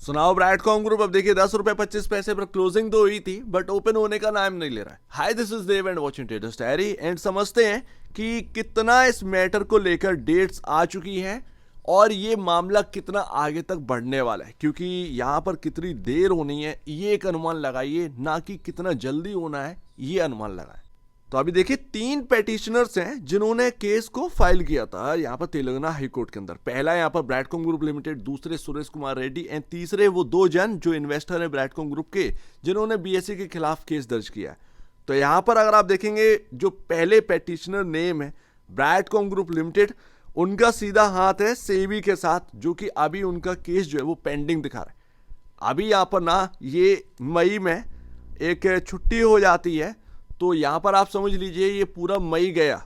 सुनाओ Broadcom group. अब देखिए 10 रुपए 25 पैसे पर क्लोजिंग तो हुई थी, बट ओपन होने का नाम नहीं ले रहा है। Hi, this is Dev and watching traders diary. And समझते हैं कि कितना इस मैटर को लेकर डेट्स आ चुकी हैं और ये मामला कितना आगे तक बढ़ने वाला है, क्योंकि यहां पर कितनी देर होनी है ये एक अनुमान लगाइए, ना कि कितना जल्दी होना है ये अनुमान लगाए। तो अभी देखिए 3 पेटिशनर्स हैं जिन्होंने केस को फाइल किया था यहाँ पर तेलंगाना हाई कोर्ट के अंदर। पहला यहाँ पर ब्राडकॉम ग्रुप लिमिटेड, दूसरे सुरेश कुमार रेड्डी एंड तीसरे वो 2 जन जो इन्वेस्टर हैं ब्राडकॉम ग्रुप के, जिन्होंने बीएसई के खिलाफ केस दर्ज किया है। तो यहाँ पर अगर आप देखेंगे जो पहले पेटिशनर नेम है ब्राडकॉम ग्रुप लिमिटेड, उनका सीधा हाथ है सेबी के साथ, जो कि अभी उनका केस जो है वो पेंडिंग दिखा रहा है। अभी यहाँ पर ना ये मई में एक छुट्टी हो जाती है, तो यहां पर आप समझ लीजिए ये पूरा मई गया।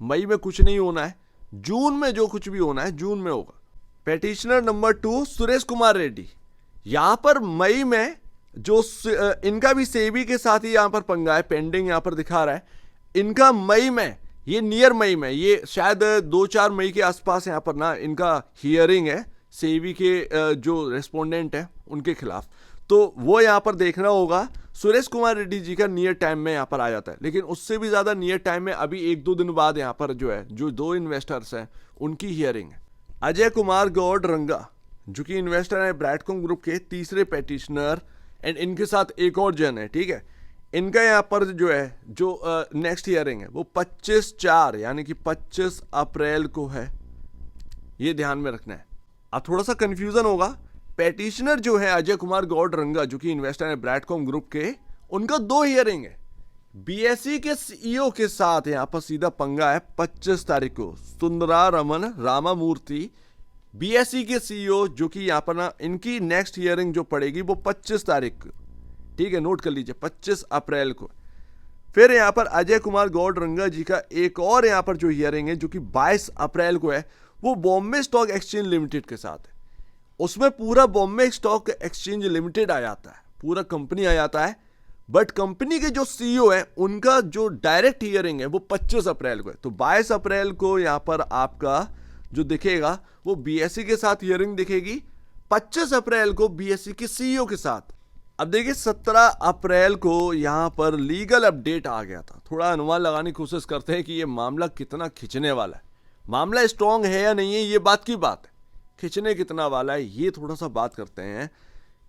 मई में कुछ नहीं होना है, जून में जो कुछ भी होना है जून में होगा। पेटिशनर नंबर 2 सुरेश कुमार रेड्डी, यहां पर मई में जो इनका भी सेबी के साथ ही यहां पर पंगा है, पेंडिंग यहां पर दिखा रहा है। इनका मई में, ये नियर मई में, ये शायद 2-4 मई के आसपास यहां पर ना इनका हियरिंग है सेबी के जो रेस्पोंडेंट है उनके खिलाफ। तो वो यहां पर देखना होगा। सुरेश कुमार रेड्डी जी का नियर टाइम में यहाँ पर आ जाता है, लेकिन उससे भी ज़्यादा नियर टाइम में अभी 1-2 दिन बाद यहाँ पर जो है जो 2 इन्वेस्टर्स हैं उनकी हियरिंग है। अजय कुमार गौड रंगा, जो कि इन्वेस्टर है ब्राडकॉम ग्रुप के, तीसरे पेटिशनर, एंड इनके साथ एक और जन है, ठीक है। इनका यहाँ पर जो है जो नेक्स्ट हियरिंग है वो 25/4 यानी कि 25 अप्रैल को है। ये ध्यान में रखना है। अब थोड़ा सा कंफ्यूजन होगा। पेटिशनर जो है अजय कुमार गौड रंगा, जो कि इन्वेस्टर है ब्राडकॉम ग्रुप के, उनका 2 हियरिंग है। बीएसई के सीईओ के साथ यहां पर सीधा पंगा है 25 तारीख को। सुंदरा रमन रामामूर्ति, बीएसई के सीईओ, जो कि यहां पर ना इनकी नेक्स्ट हियरिंग जो पड़ेगी वो 25 तारीख को, ठीक है, नोट कर लीजिए 25 अप्रैल को। फिर यहां पर अजय कुमार गौड रंगा जी का एक और यहां पर जो हियरिंग है जो कि 22 अप्रैल को है, वो बॉम्बे स्टॉक एक्सचेंज लिमिटेड के साथ है। उसमें पूरा बॉम्बे स्टॉक एक्सचेंज लिमिटेड आ जाता है, पूरा कंपनी आ जाता है, बट कंपनी के जो सीईओ है उनका जो डायरेक्ट हियरिंग है वो 25 अप्रैल को है। तो 22 अप्रैल को यहां पर आपका जो दिखेगा वो बीएसई के साथ हियरिंग दिखेगी, 25 अप्रैल को बीएसई के सीईओ के साथ। अब देखिए 17 अप्रैल को यहां पर लीगल अपडेट आ गया था। थोड़ा अनुमान लगाने की कोशिश करते हैं कि ये मामला कितना खिंचने वाला है। मामला स्ट्रांग है या नहीं है ये बात की बात है, खिंचने कितना वाला है ये थोड़ा सा बात करते हैं।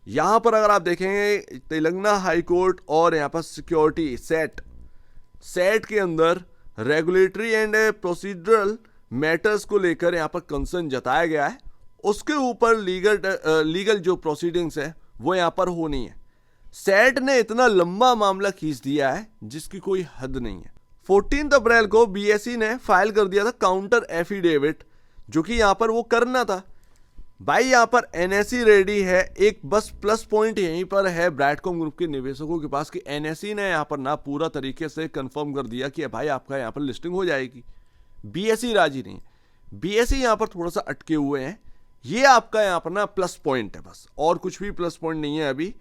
यहां पर अगर आप देखेंगे तेलंगाना हाई कोर्ट और यहां पर सिक्योरिटी सेट के अंदर रेगुलेटरी एंड प्रोसीजरल मैटर्स को लेकर यहां पर कंसर्न जताया गया है। उसके ऊपर लीगल जो प्रोसीडिंग्स है वो यहां पर होनी है। सेट ने इतना लंबा मामला खींच दिया है जिसकी कोई हद नहीं है। 14 अप्रैल को बीएसई ने फाइल कर दिया था काउंटर एफिडेविट, जो कि यहां पर वो करना था। भाई यहां पर एनएसई रेडी है। एक बस प्लस पॉइंट यहीं पर है ब्राडकॉम ग्रुप के निवेशकों के पास कि एनएसई ने यहां पर ना पूरा तरीके से कंफर्म कर दिया कि भाई आपका यहां पर लिस्टिंग हो जाएगी। बीएसई राजी नहीं, बीएसई यहां पर थोड़ा सा अटके हुए हैं। ये आपका यहां पर ना प्लस पॉइंट है, बस और कुछ भी प्लस पॉइंट नहीं है अभी।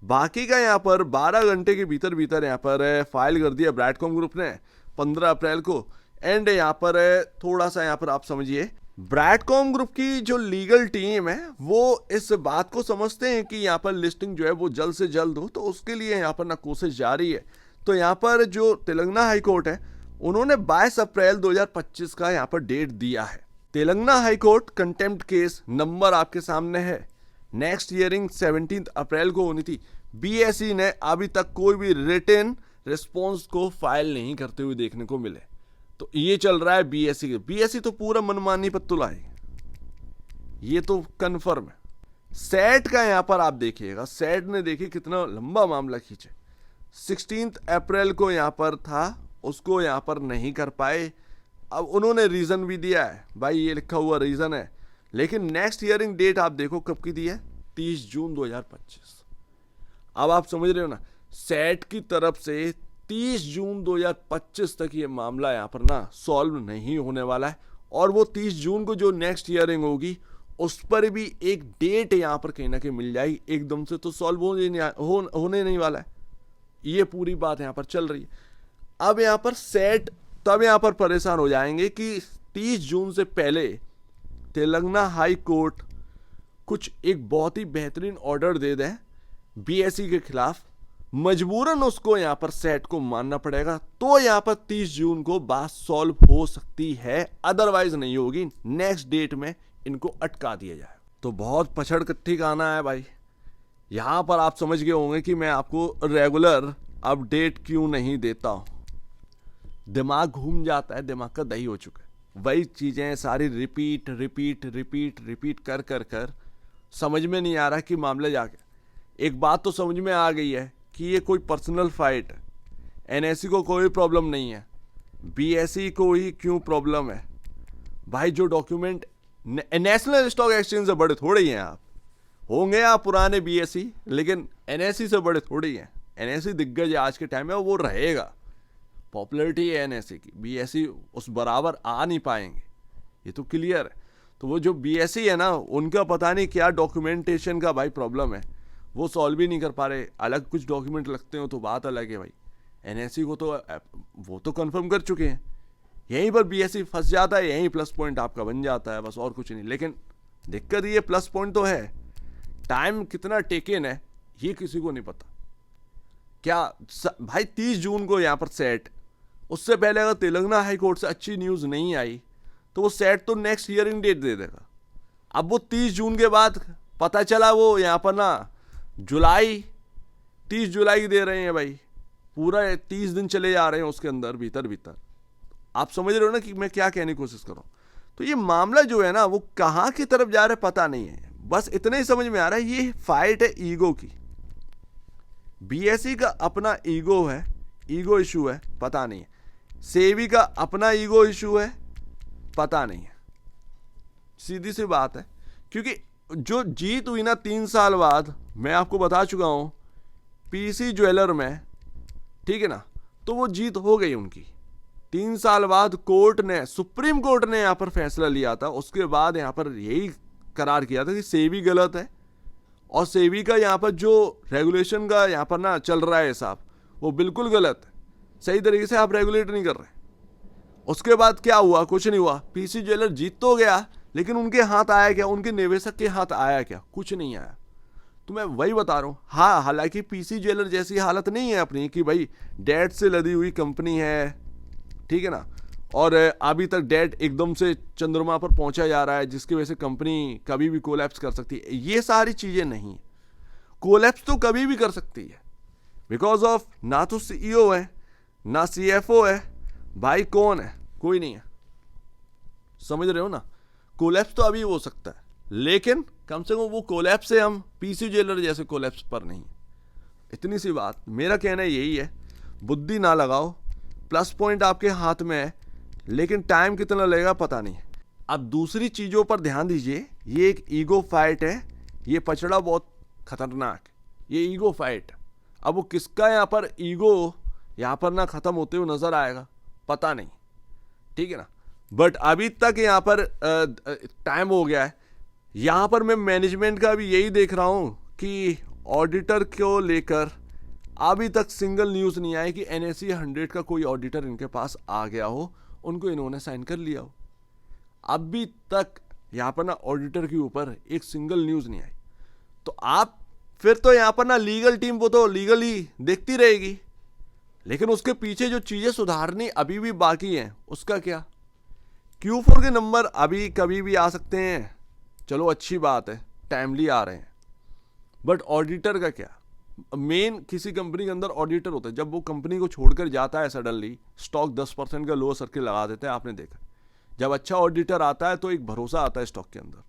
बाकी का यहां पर 12 घंटे के भीतर यहां पर फाइल कर दिया ब्राडकॉम ग्रुप ने 15 अप्रैल को। एंड यहां पर थोड़ा सा यहां पर आप समझिए ब्राडकॉम ग्रुप की जो लीगल टीम है वो इस बात को समझते हैं कि यहाँ पर लिस्टिंग जो है वो जल्द से जल्द हो, तो उसके लिए यहाँ पर ना कोशिश जारी है। तो यहाँ पर जो तेलंगाना हाई कोर्ट है उन्होंने 22 अप्रैल 2025 का यहाँ पर डेट दिया है। Telangana high court contempt case number आपके सामने है। नेक्स्ट हियरिंग 17 अप्रैल को होनी थी। बीएसई ने अभी तक कोई भी रिटन रिस्पॉन्स को फाइल नहीं करते हुए देखने को मिले। तो ये चल रहा है बीएसई तो पूरा मनमानी पर तुला है, ये तो कन्फर्म है। सेट का यहां पर आप देखिएगा, सेट ने देखिए कितना लंबा मामला खींचे। 16 अप्रैल को यहां पर था, उसको यहां पर नहीं कर पाए। अब उन्होंने रीजन भी दिया है, भाई ये लिखा हुआ रीजन है, लेकिन नेक्स्ट हियरिंग डेट आप देखो कब की दी है, 30 जून 2025। अब आप समझ रहे हो ना, सेट की तरफ से 30 जून 2025 तक ये मामला यहाँ पर ना सॉल्व नहीं होने वाला है। और वो 30 जून को जो नेक्स्ट हियरिंग होगी उस पर भी एक डेट यहाँ पर कहीं ना कहीं मिल जाएगी। एकदम से तो सॉल्व होने नहीं वाला है, ये पूरी बात यहाँ पर चल रही है। अब यहाँ पर सेट तब यहाँ पर परेशान हो जाएंगे कि 30 जून से पहले तेलंगाना हाई कोर्ट कुछ एक बहुत ही बेहतरीन ऑर्डर दे दें बीएसई के खिलाफ, मजबूरन उसको यहाँ पर सेट को मानना पड़ेगा, तो यहाँ पर 30 जून को बात सॉल्व हो सकती है, अदरवाइज नहीं होगी। नेक्स्ट डेट में इनको अटका दिया जाए। तो बहुत पछड़ कट्ठी गाना है भाई। यहाँ पर आप समझ गए होंगे कि मैं आपको रेगुलर अपडेट क्यों नहीं देता हूँ। दिमाग घूम जाता है, दिमाग का दही हो चुका है। वही चीज़ें सारी रिपीट रिपीट रिपीट रिपीट कर कर कर समझ में नहीं आ रहा कि मामला जाके। एक बात तो समझ में आ गई है कि ये कोई पर्सनल फाइट है। एनएससी को कोई प्रॉब्लम नहीं है, बीएसई को ही क्यों प्रॉब्लम है भाई। जो डॉक्यूमेंट नेशनल स्टॉक एक्सचेंज से बड़े थोड़े ही हैं आप, होंगे आप पुराने बीएसई, लेकिन एनएससी से बड़े थोड़े ही हैं। एनएससी दिग्गज है आज के टाइम में, वो रहेगा। पॉपुलैरिटी है एनएससी की, बीएसई उस बराबर आ नहीं पाएंगे, ये तो क्लियर है। तो वो जो बीएसई है ना, उनका पता नहीं क्या डॉक्यूमेंटेशन का भाई प्रॉब्लम है, वो सॉल्व ही नहीं कर पा रहे। अलग कुछ डॉक्यूमेंट लगते हो तो बात अलग है भाई। एनएससी को तो वो तो कंफर्म कर चुके हैं, यहीं पर बीएसई फंस जाता है, यहीं प्लस पॉइंट आपका बन जाता है, बस और कुछ नहीं। लेकिन दिक्कत ये प्लस पॉइंट तो है, टाइम कितना टेकन है ये किसी को नहीं पता। क्या भाई 30 जून को यहाँ पर सेट, उससे पहले अगर तेलंगाना हाई कोर्ट से अच्छी न्यूज़ नहीं आई तो वो सेट तो नेक्स्ट हियरिंग डेट दे देगा। अब वो 30 जून के बाद पता चला वो यहाँ पर ना 30 जुलाई की दे रहे हैं भाई, पूरा 30 दिन चले जा रहे हैं उसके अंदर भीतर भीतर। आप समझ रहे हो ना कि मैं क्या कहने की कोशिश कर रहा हूँ। तो ये मामला जो है ना वो कहाँ की तरफ जा रहा है पता नहीं है, बस इतना ही समझ में आ रहा है ये फाइट है ईगो की। बीएसई का अपना ईगो है, ईगो इशू है, पता नहीं है। सेबी का अपना ईगो इशू है, पता नहीं है। सीधी सी बात है, क्योंकि जो जीत हुई ना 3 साल बाद, मैं आपको बता चुका हूं पीसी ज्वेलर में, ठीक है ना, तो वो जीत हो गई उनकी। 3 साल बाद कोर्ट ने, सुप्रीम कोर्ट ने यहां पर फैसला लिया था, उसके बाद यहां पर यही करार किया था कि सेबी गलत है और सेबी का यहां पर जो रेगुलेशन का यहां पर ना चल रहा है हिसाब, वो बिल्कुल गलत है। सही तरीके से आप रेगुलेट नहीं कर रहे। उसके बाद क्या हुआ? कुछ नहीं हुआ। पीसी ज्वेलर जीत तो गया, लेकिन उनके हाथ आया क्या? उनके निवेशक के हाथ आया क्या? कुछ नहीं आया। तो मैं वही बता रहा हूँ। हाँ, हालांकि पीसी ज्वेलर जैसी हालत नहीं है अपनी कि भाई डेट से लदी हुई कंपनी है, ठीक है ना, और अभी तक डेट एकदम से चंद्रमा पर पहुंचा जा रहा है जिसकी वजह से कंपनी कभी भी कोलैप्स कर सकती है। ये सारी चीज़ें नहीं। कोलैप्स तो कभी भी कर सकती है, बिकॉज ऑफ ना तो सीईओ है ना सीएफओ है, भाई कौन है? कोई नहीं है। समझ रहे हो ना? कोलैप्स तो अभी हो सकता है, लेकिन कम से कम वो कोलैप्स से हम पीसी ज्वेलर जैसे कोलैप्स पर नहीं। इतनी सी बात। मेरा कहना यही है, बुद्धि ना लगाओ, प्लस पॉइंट आपके हाथ में है, लेकिन टाइम कितना लगेगा पता नहीं। अब दूसरी चीज़ों पर ध्यान दीजिए। ये एक ईगो फाइट है, ये पचड़ा बहुत खतरनाक, ये ईगो फाइट। अब वो किसका यहाँ पर ईगो यहाँ पर ना ख़त्म होते हुए नज़र आएगा पता नहीं, ठीक है ना। बट अभी तक यहाँ पर टाइम हो गया है। यहाँ पर मैं मैनेजमेंट का भी यही देख रहा हूँ कि ऑडिटर को लेकर अभी तक सिंगल न्यूज़ नहीं आई कि एनएससी 100 का कोई ऑडिटर इनके पास आ गया हो, उनको इन्होंने साइन कर लिया हो। अभी तक यहाँ पर ना ऑडिटर के ऊपर एक सिंगल न्यूज़ नहीं आई। तो आप फिर तो यहाँ पर ना लीगल टीम वो तो लीगली देखती रहेगी, लेकिन उसके पीछे जो चीज़ें सुधारनी अभी भी बाकी हैं उसका क्या? Q4 के नंबर अभी कभी भी आ सकते हैं, चलो अच्छी बात है, टाइमली आ रहे हैं। बट ऑडिटर का क्या? मेन किसी कंपनी के अंदर ऑडिटर होता है, जब वो कंपनी को छोड़कर जाता है सडनली स्टॉक 10% का लोअर सर्किल लगा देते हैं, आपने देखा। जब अच्छा ऑडिटर आता है तो एक भरोसा आता है स्टॉक के अंदर।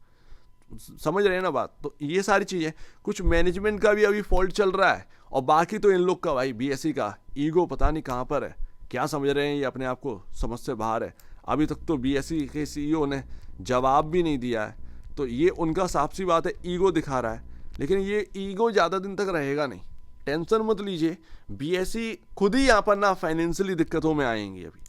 समझ रहे हैं ना बात? तो ये सारी चीज़ें, कुछ मैनेजमेंट का भी अभी फॉल्ट चल रहा है, और बाकी तो इन लोग का भाई बीएसई का ईगो पता नहीं कहाँ पर है। क्या समझ रहे हैं ये अपने आप को समझ से बाहर है। अभी तक तो बीएसई के सीईओ ने जवाब भी नहीं दिया है, तो ये उनका साफ सी बात है ईगो दिखा रहा है। लेकिन ये ईगो ज़्यादा दिन तक रहेगा नहीं, टेंशन मत लीजिए। बीएसई खुद ही यहाँ पर ना फाइनेंशियली दिक्कतों में आएंगी अभी,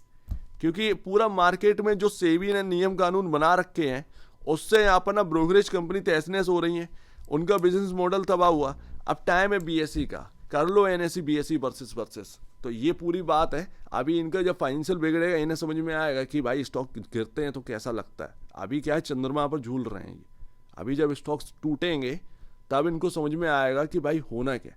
क्योंकि पूरा मार्केट में जो सेबी ने नियम कानून बना रखे हैं उससे यहाँ पर ना ब्रोकरेज कंपनी तहस नहस हो रही हैं, उनका बिजनेस मॉडल तबाह हुआ। अब टाइम है बीएसई का, कर लो एनएससी बीएसई वर्सेस। तो ये पूरी बात है। अभी इनका जब फाइनेंशियल बिगड़ेगा इन्हें समझ में आएगा कि भाई स्टॉक गिरते हैं तो कैसा लगता है। अभी क्या है, चंद्रमा पर झूल रहे हैं ये, अभी जब स्टॉक्स टूटेंगे तब इनको समझ में आएगा कि भाई होना क्या।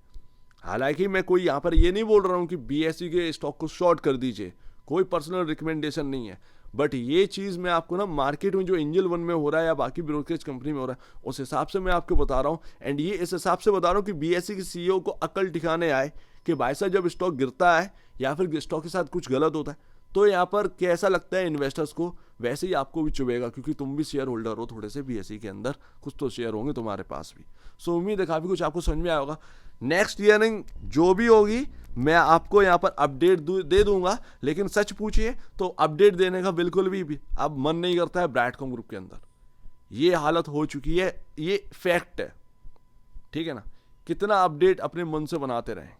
हालांकि मैं कोई यहाँ पर ये नहीं बोल रहा हूँ कि BSE के स्टॉक को शॉर्ट कर दीजिए, कोई पर्सनल रिकमेंडेशन नहीं है, बट ये चीज़ मैं आपको ना मार्केट में जो एंजल वन में हो रहा है या बाकी ब्रोकरेज कंपनी में हो रहा है उस हिसाब से मैं आपको बता रहा हूँ। एंड ये इस हिसाब से बता रहा हूँ कि BSE के CEO को अकल ठिकाने आए कि भाई साहब जब स्टॉक गिरता है या फिर स्टॉक के साथ कुछ गलत होता है तो यहाँ पर कैसा लगता है इन्वेस्टर्स को, वैसे ही आपको भी चुभेगा, क्योंकि तुम भी शेयर होल्डर हो थोड़े से BSE के अंदर, कुछ तो शेयर होंगे तुम्हारे पास भी। सो उम्मीद है काफ़ी कुछ आपको समझ में आया होगा। नेक्स्ट ईयरिंग जो भी होगी मैं आपको यहाँ पर अपडेट दे दूंगा, लेकिन सच पूछिए तो अपडेट देने का बिल्कुल भी अब मन नहीं करता है ब्रैडकॉम ग्रुप के अंदर। ये हालत हो चुकी है, ये फैक्ट है, ठीक है ना। कितना अपडेट अपने मन से बनाते रहें,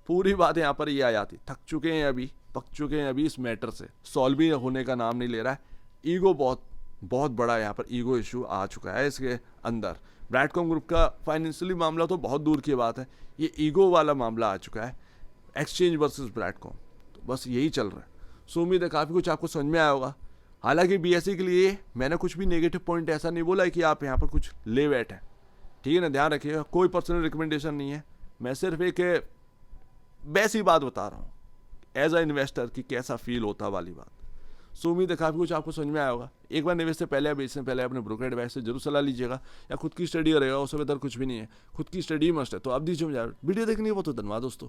पूरी बात यहाँ पर ये आ जाती। थक चुके हैं अभी, पक चुके हैं अभी इस मैटर से, सॉल्व भी होने का नाम नहीं ले रहा है। ईगो बहुत बड़ा यहाँ पर ईगो इशू आ चुका है इसके अंदर। ब्रैडकॉम ग्रुप का फाइनेंशियली मामला तो बहुत दूर की बात है, ये ईगो वाला मामला आ चुका है, एक्सचेंज वर्सेस ब्रैडकॉम, तो बस यही चल रहा है। सो उम्मीद है काफ़ी कुछ आपको समझ में आया होगा। हालांकि BSE के लिए मैंने कुछ भी नेगेटिव पॉइंट ऐसा नहीं बोला है कि आप यहाँ पर कुछ ले बैठे, ठीक है ना, ध्यान रखिएगा, कोई पर्सनल रिकमेंडेशन नहीं है, मैं सिर्फ एक वैसी बात बता रहा हूँ एज अ इन्वेस्टर कि कैसा फील होता वाली बात। सो उम्मीद है काफ़ी कुछ आपको समझ में आया होगा। एक बार निवेश से पहले या बेचने से पहले अपने ब्रोकर एडवाइस से जरूर सलाह लीजिएगा, या खुद की स्टडी करेगा, उससे बेहतर कुछ भी नहीं है, खुद की स्टडी मस्ट है। तो आप दीजिए मुझे वीडियो देखने के बहुत धन्यवाद दोस्तों।